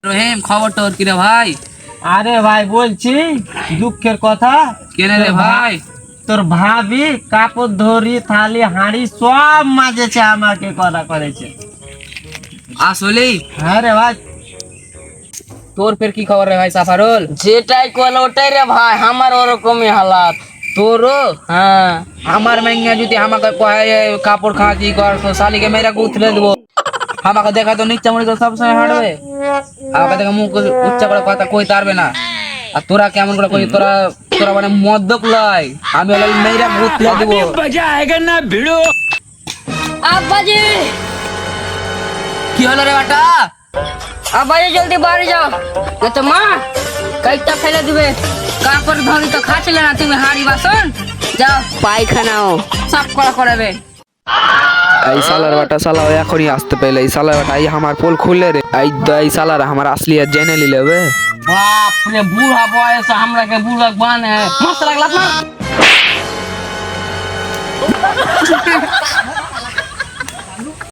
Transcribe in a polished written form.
রহিম খবর তোর কি রে ভাই? আরে ভাই বলছি দুঃখের কথা। কেনে রে ভাই? তোর ভাবি কাপড় ধরি থালি হাঁড়ি সব মাজেছে, আমাকে করা করেছে। আসলেই? হ্যাঁ রে ভাই। তোর ফের কি খবর রে ভাই সাফারুল? যেটাই কল ওটাই রে ভাই, আমার ওরকমই হালাত। তোরও? হ্যাঁ, আমার মেঙ্গা যদি আমাকে কয় কাপড় খাঁচি কর তো শালিকে মেয়েরা উতলে দেবো। আমাকে দেখা তো নিচ্ছা মনে তো সবসময় হাঁটবে, আমাকে দেখে মুখ উচ্চা করে কথা কইতে পারবে না। আর তোরা কেমন করে কই? তোরা তোরা মানে মদ্যপ লয়, আমি হলে মেয়েরা উতলে দেবো। আব্বাজি কি হলো রে বাটা? আব্বাজি জলদি বাড়ি যাও, না তো মা কাইটা ফেলে দিবে। কাপড় ধরি তো খাচ্ছিলে না তুমি, হাড়ি বাসন যাও পায়খানাও সাফ করা করাবে। এই সালার বাটা সালা এখনই আসতে পেলে। এই সালার বাটা এই আমার পোল খুললে রে। এই সালার আমার আসলি আর জেনে নিলে বে। বাপ রে, বুড়া বয়স আমরাকে বুড়া বানে মস্ত লাগলা না।